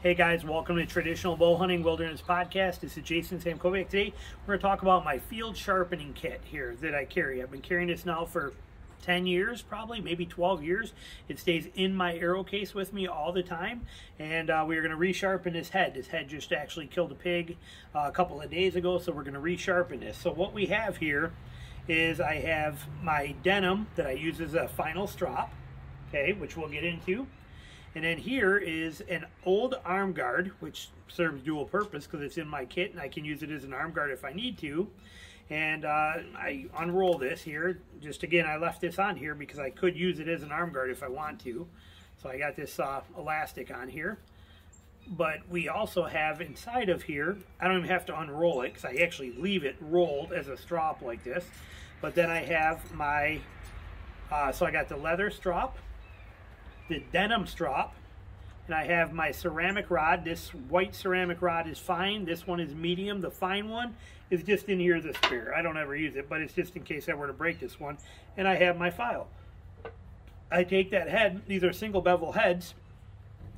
Hey guys, welcome to Traditional Bow Hunting Wilderness Podcast. This is Jason Samkovic. Today we're going to talk about my field sharpening kit here that I carry. I've been carrying this now for 10 years, probably, maybe 12 years. It stays in my arrow case with me all the time. And we're going to resharpen this head. This head just actually killed a pig a couple of days ago, so we're going to resharpen this. So what we have here is I have my Denim that I use as a final strop, okay, which we'll get into. And then here is an old arm guard, which serves dual purpose because it's in my kit and I can use it as an arm guard if I need to. And I unroll this here. Just again, I left this on here because I could use it as an arm guard if I want to. So I got this elastic on here. But we also have inside of here, I don't even have to unroll it because I actually leave it rolled as a strop like this. But then I have my, so I got the leather strop, the denim strap, and I have my ceramic rod. This white ceramic rod is fine. This one is medium. The fine one is just in here as a spare. I don't ever use it, but it's just in case I were to break this one. And I have my file. I take that head, these are single bevel heads,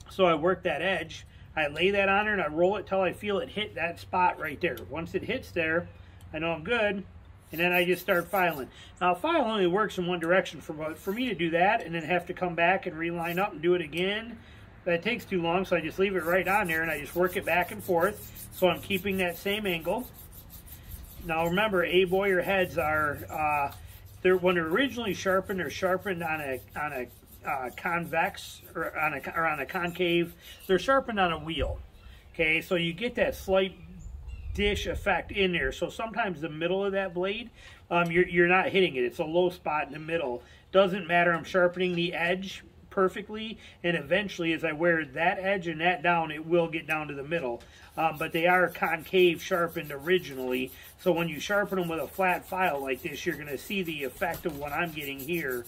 so I work that edge. I lay that on there and I roll it till I feel it hit that spot right there. Once it hits there, I know I'm good. And then I just start filing. Now, file only works in one direction. For me to do that and then have to come back and reline up and do it again, that takes too long, so I just leave it right on there and I just work it back and forth. So I'm keeping that same angle. Now, remember, A-Boyer heads are, when they're originally sharpened, they're sharpened on a convex or on a concave. They're sharpened on a wheel. Okay, so you get that slight dish effect in there, so sometimes the middle of that blade, you're not hitting it. It's a low spot in the middle. Doesn't matter, I'm sharpening the edge perfectly, and eventually as I wear that edge and that down, it will get down to the middle. But they are concave sharpened originally, so when you sharpen them with a flat file like this, you're going to see the effect of what I'm getting here,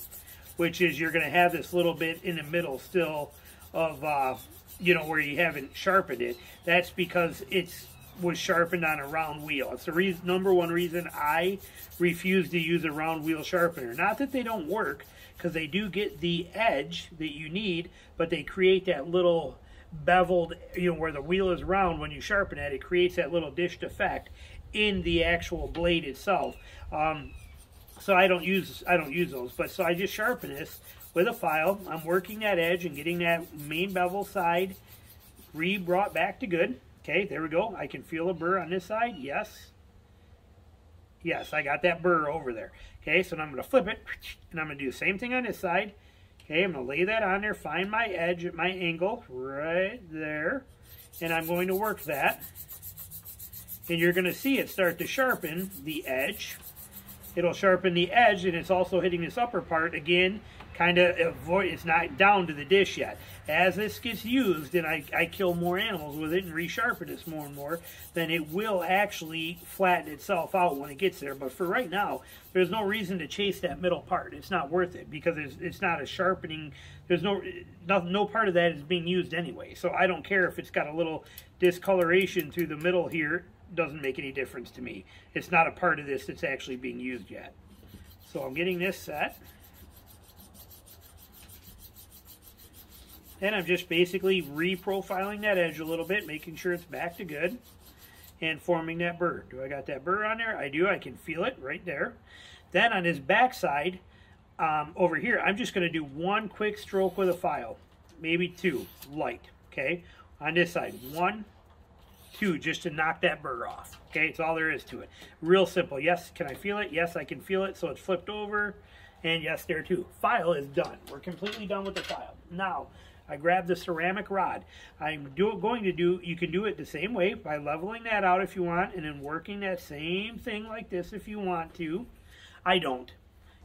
which is you're going to have this little bit in the middle still of you know, where you haven't sharpened it. That's because it's was sharpened on a round wheel. It's the number one reason I refuse to use a round wheel sharpener. Not that they don't work, because they do get the edge that you need, but they create that little beveled, you know, where the wheel is round. When you sharpen it, it creates that little dished effect in the actual blade itself. So I don't use those, but so I just sharpen this with a file. I'm working that edge and getting that main bevel side brought back to good. Okay, there we go. I can feel a burr on this side. Yes. Yes, I got that burr over there. Okay, so now I'm going to flip it, and I'm going to do the same thing on this side. Okay, I'm going to lay that on there, find my edge at my angle right there, and I'm going to work that. And you're going to see it start to sharpen the edge. It'll sharpen the edge, and it's also hitting this upper part again. Kind of avoid, it's not down to the dish yet. As this gets used and I kill more animals with it and resharpen this more and more, then it will actually flatten itself out when it gets there. But for right now, there's no reason to chase that middle part. It's not worth it because it's not a sharpening. There's no part of that is being used anyway. So I don't care if it's got a little discoloration through the middle here. Doesn't make any difference to me. It's not a part of this that's actually being used yet. So I'm getting this set. And I'm just basically reprofiling that edge a little bit, making sure it's back to good, and forming that burr. Do I got that burr on there? I do. I can feel it right there. Then on his back side, over here, I'm just going to do one quick stroke with a file, maybe two, light, okay? On this side, 1, 2, just to knock that burr off, okay? It's all there is to it. Real simple. Yes, can I feel it? Yes, I can feel it, so it's flipped over, and yes, there too. File is done. We're completely done with the file. Now, I grab the ceramic rod. You can do it the same way by leveling that out if you want and then working that same thing like this if you want to. I don't.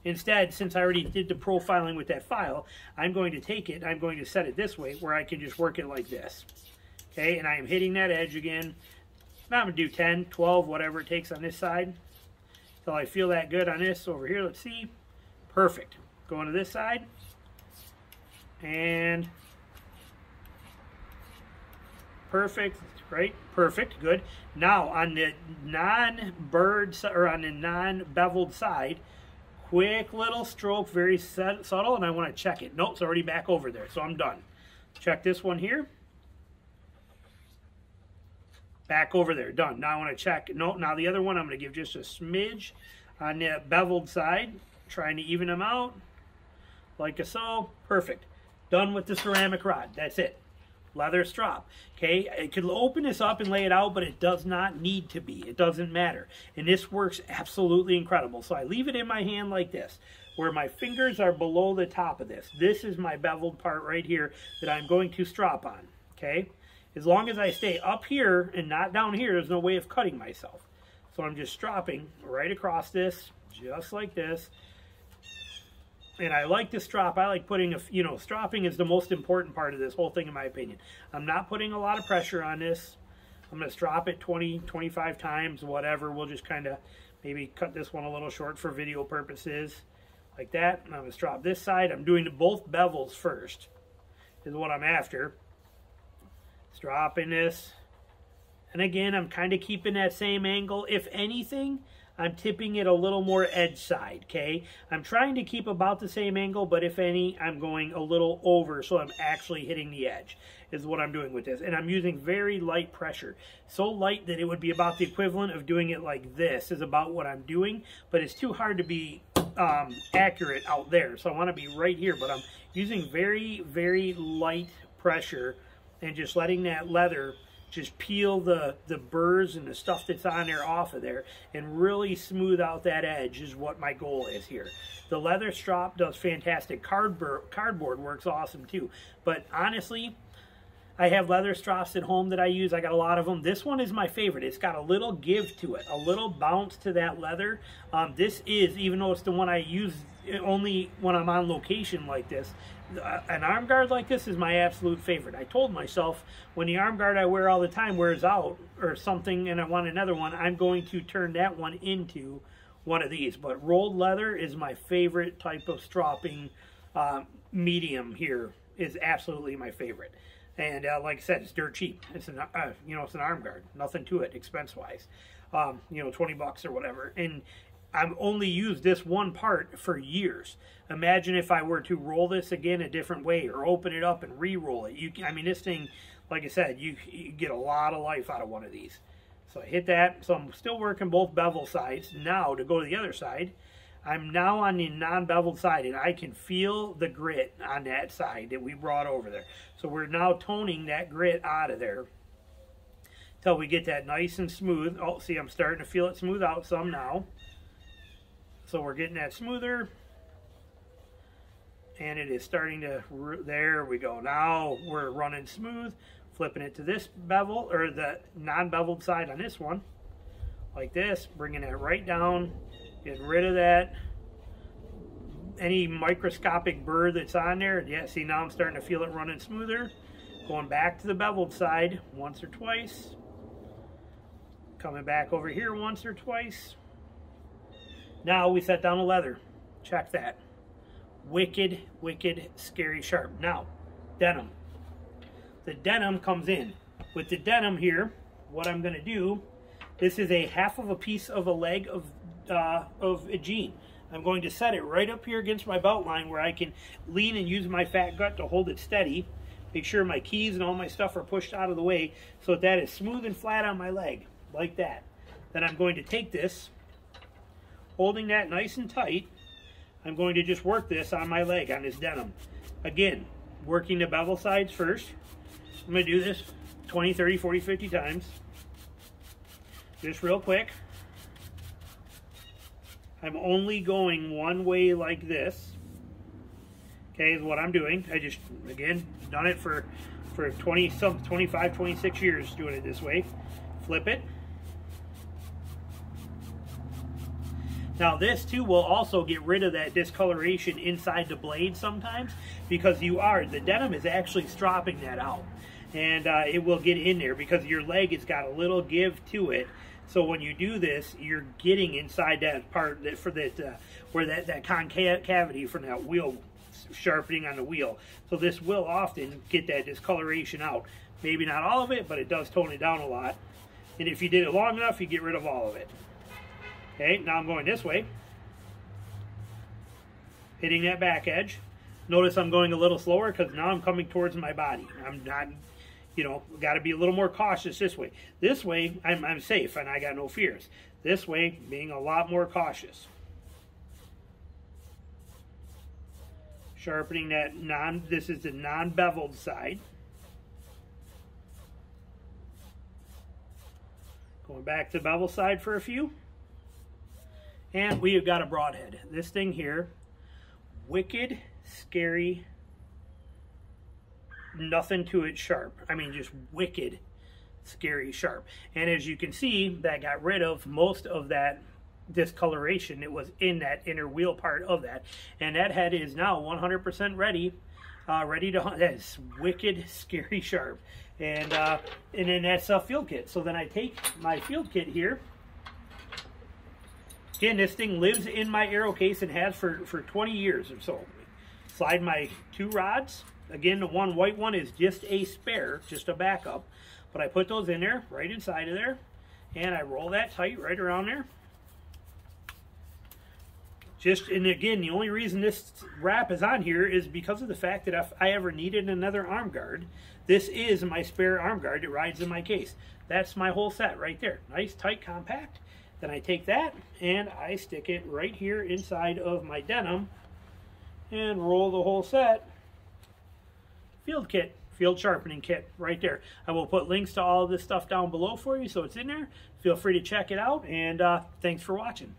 Instead, since I already did the profiling with that file, I'm going to take it, I'm going to set it this way where I can just work it like this. Okay, and I am hitting that edge again. Now I'm going to do 10, 12, whatever it takes on this side until I feel that good on this over here. Let's see. Perfect. Going to this side. And perfect, right? Perfect, good. Now on the non-bird or on the non-beveled side, quick little stroke, very subtle, and I want to check it. Nope, it's already back over there, so I'm done. Check this one here. Back over there, done. Now I want to check. No, now the other one, I'm going to give just a smidge on that beveled side, trying to even them out, like so. Perfect. Done with the ceramic rod. That's it. Leather strop. Okay, I could open this up and lay it out, but it does not need to be. It doesn't matter. And this works absolutely incredible. So I leave it in my hand like this, where my fingers are below the top of this. This is my beveled part right here that I'm going to strop on. Okay, as long as I stay up here and not down here, there's no way of cutting myself. So I'm just stropping right across this, just like this. And I like to strop. I like putting a, you know, stropping is the most important part of this whole thing in my opinion. I'm not putting a lot of pressure on this. I'm going to strop it 20, 25 times, whatever. We'll just kind of maybe cut this one a little short for video purposes, like that. And I'm going to strop this side. I'm doing both bevels first, is what I'm after. Stropping this. And again, I'm kind of keeping that same angle. If anything, I'm tipping it a little more edge side, okay? I'm trying to keep about the same angle, but if any, I'm going a little over, so I'm actually hitting the edge, is what I'm doing with this. And I'm using very light pressure. So light that it would be about the equivalent of doing it like this, is about what I'm doing, but it's too hard to be accurate out there. So I want to be right here, but I'm using very, very light pressure and just letting that leather just peel the burrs and the stuff that's on there off of there and really smooth out that edge is what my goal is here. The leather strop does fantastic. Cardboard works awesome too. But honestly, I have leather straps at home that I use. I got a lot of them. This one is my favorite. It's got a little give to it, a little bounce to that leather. This is, even though it's the one I use only when I'm on location like this, an arm guard like this is my absolute favorite. I told myself when the arm guard I wear all the time wears out or something and I want another one, I'm going to turn that one into one of these. But rolled leather is my favorite type of stropping. Medium here is absolutely my favorite. And like I said, it's dirt cheap. It's an you know, it's an arm guard, nothing to it expense wise. You know, 20 bucks or whatever. And I've only used this one part for years. Imagine if I were to roll this again a different way or open it up and re-roll it. I mean, this thing, like I said, you get a lot of life out of one of these. So I hit that. So I'm still working both bevel sides. Now to go to the other side, I'm now on the non-beveled side and I can feel the grit on that side that we brought over there. So we're now toning that grit out of there till we get that nice and smooth. Oh, see, I'm starting to feel it smooth out some now. So we're getting that smoother, and it is starting to, there we go. Now we're running smooth, flipping it to this bevel, or the non-beveled side on this one, like this, bringing it right down, getting rid of that, any microscopic burr that's on there. Yeah, see, now I'm starting to feel it running smoother. Going back to the beveled side once or twice, coming back over here once or twice. Now we set down the leather. Check that. Wicked, wicked, scary sharp. Now, denim. The denim comes in. With the denim here, what I'm going to do, this is a half of a piece of a leg of a jean. I'm going to set it right up here against my belt line where I can lean and use my fat gut to hold it steady. Make sure my keys and all my stuff are pushed out of the way so that is smooth and flat on my leg, like that. Then I'm going to take this, holding that nice and tight, I'm going to just work this on my leg, on this denim. Again, working the bevel sides first. I'm going to do this 20, 30, 40, 50 times. Just real quick. I'm only going one way like this. Okay, is what I'm doing. I just, again, done it for 25, 26 years doing it this way. Flip it. Now this too will also get rid of that discoloration inside the blade sometimes because the denim is actually stropping that out. And it will get in there because your leg has got a little give to it. So when you do this, you're getting inside that part where that concavity from that wheel sharpening on the wheel. So this will often get that discoloration out. Maybe not all of it, but it does tone it down a lot. And if you did it long enough, you get rid of all of it. Okay, now I'm going this way, hitting that back edge. Notice I'm going a little slower because now I'm coming towards my body. I'm not, you know, got to be a little more cautious this way. This way, I'm safe and I got no fears. This way, being a lot more cautious. Sharpening that this is the non-beveled side. Going back to the bevel side for a few. And we have got a broadhead. This thing here, wicked, scary, nothing to it sharp. I mean, just wicked, scary sharp. And as you can see, that got rid of most of that discoloration. It was in that inner wheel part of that. And that head is now 100% ready, ready to hunt. That is wicked, scary sharp. And then that's a field kit. So then I take my field kit here. Again, this thing lives in my arrow case and has for 20 years or so. Slide my 2 rods. Again, the one white one is just a spare, just a backup. But I put those in there, right inside of there. And I roll that tight right around there. And again, the only reason this wrap is on here is because of the fact that if I ever needed another arm guard, this is my spare arm guard that rides in my case. That's my whole set right there. Nice, tight, compact. Then I take that and I stick it right here inside of my denim and roll the whole set. Field kit, field sharpening kit right there. I will put links to all of this stuff down below for you so it's in there. Feel free to check it out, and thanks for watching.